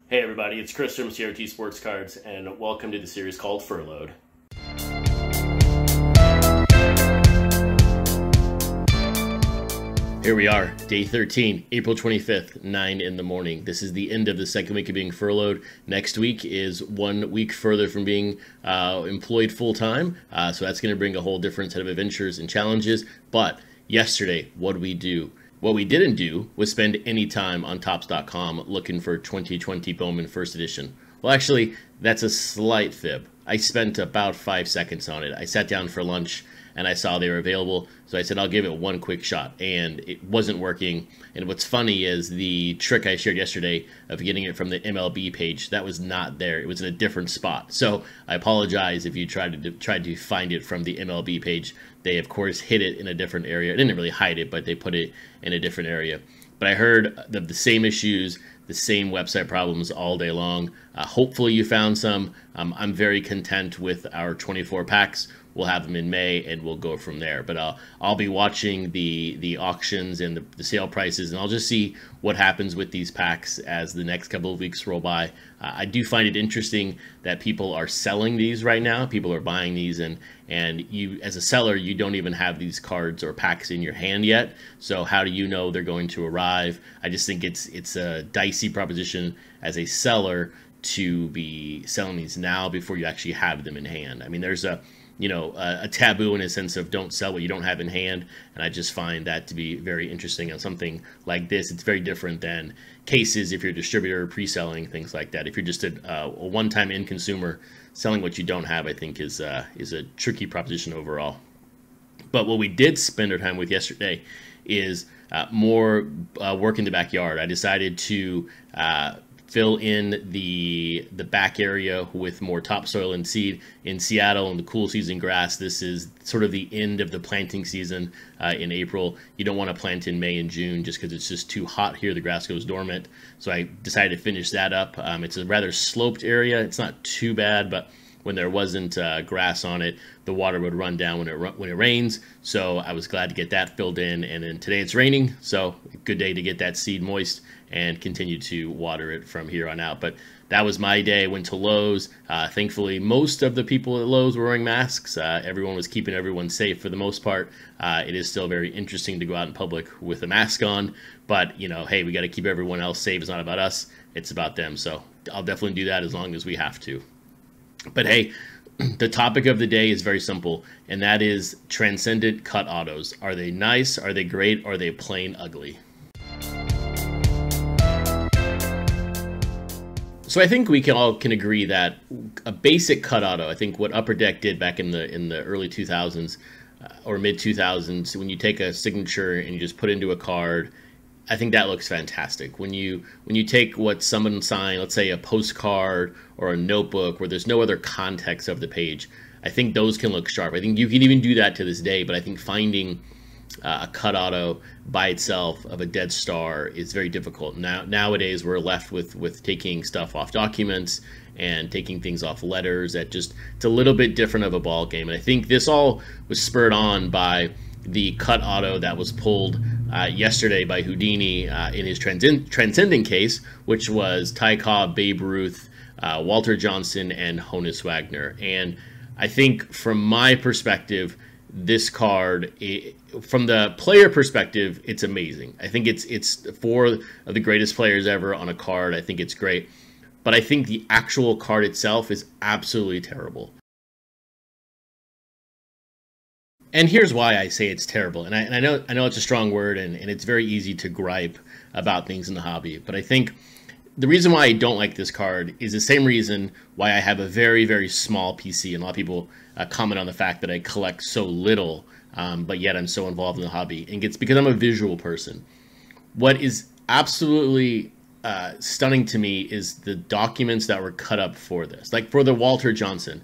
Hey everybody, it's Chris from CRT Sports Cards, and welcome to the series called Furloughed. Here we are, day 13, April 25th, 9 in the morning. This is the end of the second week of being furloughed. Next week is 1 week further from being employed full-time, so that's going to bring a whole different set of adventures and challenges. But yesterday, what did we do? What we didn't do was spend any time on Topps.com looking for 2020 Bowman First Edition. Well, actually, that's a slight fib. I spent about 5 seconds on it. I sat down for lunch and I saw they were available, so I said I'll give it one quick shot, and it wasn't working. And what's funny is the trick I shared yesterday of getting it from the MLB page, that was not there. It was in a different spot. So I apologize if you tried to find it from the MLB page. They, of course, hid it in a different area. They didn't really hide it, but they put it in a different area. But I heard the same issues, the same website problems all day long. Hopefully you found some. I'm very content with our 24 packs. We'll have them in May, and we'll go from there. But I'll be watching the auctions and the sale prices, and I'll just see what happens with these packs as the next couple of weeks roll by. I do find it interesting that people are selling these right now. People are buying these, and you, as a seller, you don't even have these cards or packs in your hand yet. So how do you know they're going to arrive? I just think it's a dicey proposition as a seller to be selling these now before you actually have them in hand. I mean, there's a taboo in a sense of don't sell what you don't have in hand, and I just find that to be very interesting on something like this. It's very different than cases if you're a distributor, pre-selling, things like that. If you're just a one-time end consumer, selling what you don't have, I think is a tricky proposition overall. But what we did spend our time with yesterday is more work in the backyard. I decided to fill in the back area with more topsoil and seed. In Seattle in the cool season grass, this is sort of the end of the planting season in April. You don't want to plant in May and June just because it's just too hot here. The grass goes dormant. So I decided to finish that up. It's a rather sloped area. It's not too bad, but when there wasn't grass on it, the water would run down when it rains. So I was glad to get that filled in. And then today it's raining, so a good day to get that seed moist and continue to water it from here on out. But that was my day. Went to Lowe's. Thankfully, most of the people at Lowe's were wearing masks. Everyone was keeping everyone safe for the most part. It is still very interesting to go out in public with a mask on. But, hey, we got to keep everyone else safe. It's not about us. It's about them. So I'll definitely do that as long as we have to. But hey, the topic of the day is very simple, and that is Transcendent cut autos. Are they nice? Are they great? Or are they plain ugly? So I think we can agree that a basic cut auto, I think what Upper Deck did back in the early 2000s or mid 2000s, when you take a signature and you just put it into a card, I think that looks fantastic. When you take what someone signed, let's say a postcard or a notebook where there's no other context of the page, I think those can look sharp. I think you can even do that to this day, but I think finding a cut auto by itself of a dead star is very difficult. Nowadays, we're left with taking stuff off documents and taking things off letters. It's a little bit different of a ball game. And I think this all was spurred on by the cut auto that was pulled yesterday by Houdini in his Transcendent case, which was Ty Cobb, Babe Ruth, Walter Johnson, and Honus Wagner. And I think from my perspective, this card, from the player perspective, it's amazing. I think it's four of the greatest players ever on a card. I think it's great. But I think the actual card itself is absolutely terrible. And here's why I say it's terrible. And I know it's a strong word, and it's very easy to gripe about things in the hobby. But I think the reason why I don't like this card is the same reason why I have a very, very small PC. And a lot of people comment on the fact that I collect so little, but yet I'm so involved in the hobby. And it's because I'm a visual person. What is absolutely stunning to me is the documents that were cut up for this. Like for the Walter Johnson,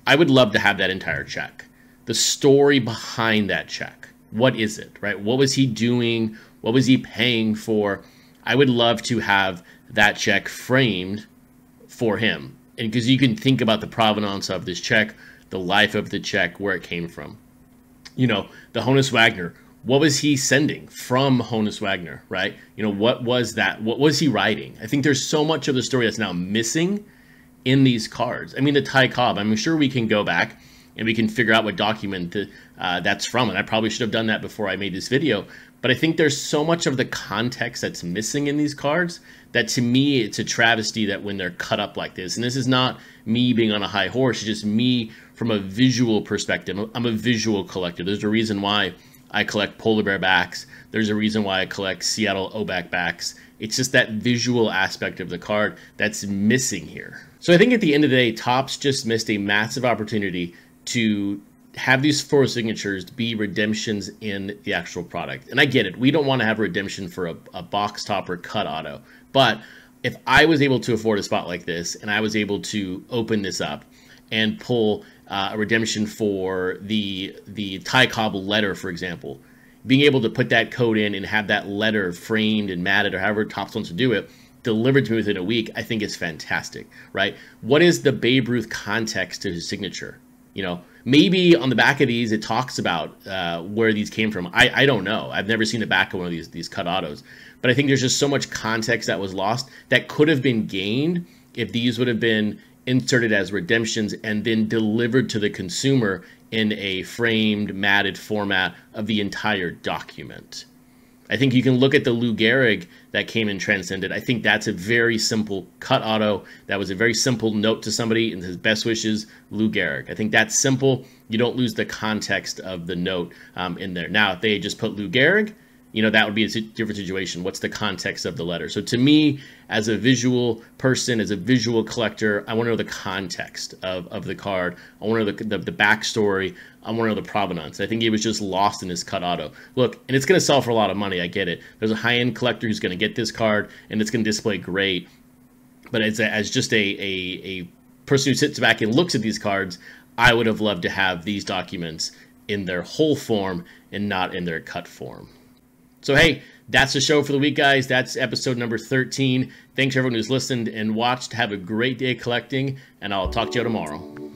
I would love to have that entire check. The story behind that check. What is it, right? What was he doing? What was he paying for? I would love to have that check framed for him. And because you can think about the provenance of this check, the life of the check, where it came from. The Honus Wagner, what was he sending from Honus Wagner, right? You know, what was that? What was he writing? I think there's so much of the story that's now missing in these cards. I mean, the Ty Cobb, I'm sure we can go back and we can figure out what document that's from. And I probably should have done that before I made this video. But I think there's so much of the context that's missing in these cards that, to me, it's a travesty that when they're cut up like this, and this is not me being on a high horse, it's just me from a visual perspective. I'm a visual collector. There's a reason why I collect polar bear backs. There's a reason why I collect Seattle Oback backs. It's just that visual aspect of the card that's missing here. So I think at the end of the day, Topps just missed a massive opportunity to have these 4 signatures be redemptions in the actual product. And I get it. We don't want to have a redemption for a box top or cut auto. But if I was able to afford a spot like this and I was able to open this up and pull a redemption for the Ty Cobb letter, for example, being able to put that code in and have that letter framed and matted or however Topps wants to do it, delivered to me within a week, I think is fantastic, right? What is the Babe Ruth context to his signature? You know, maybe on the back of these, it talks about where these came from. I don't know. I've never seen the back of one of these cut autos. But I think there's just so much context that was lost that could have been gained if these would have been inserted as redemptions and then delivered to the consumer in a framed, matted format of the entire document. I think you can look at the Lou Gehrig that came in Transcendent. I think that's a very simple cut auto. That was a very simple note to somebody and his best wishes, Lou Gehrig. I think that's simple. You don't lose the context of the note in there. Now, if they just put Lou Gehrig, you know, that would be a different situation. What's the context of the letter? So to me, as a visual person, as a visual collector, I want to know the context of the card. I want to know the backstory. I want to know the provenance. I think he was just lost in his cut auto. Look, and it's going to sell for a lot of money. I get it. There's a high-end collector who's going to get this card, and it's going to display great. But as just a person who sits back and looks at these cards, I would have loved to have these documents in their whole form and not in their cut form. So, hey, that's the show for the week, guys. That's episode number 13. Thanks, everyone who's listened and watched. Have a great day collecting, and I'll talk to you tomorrow.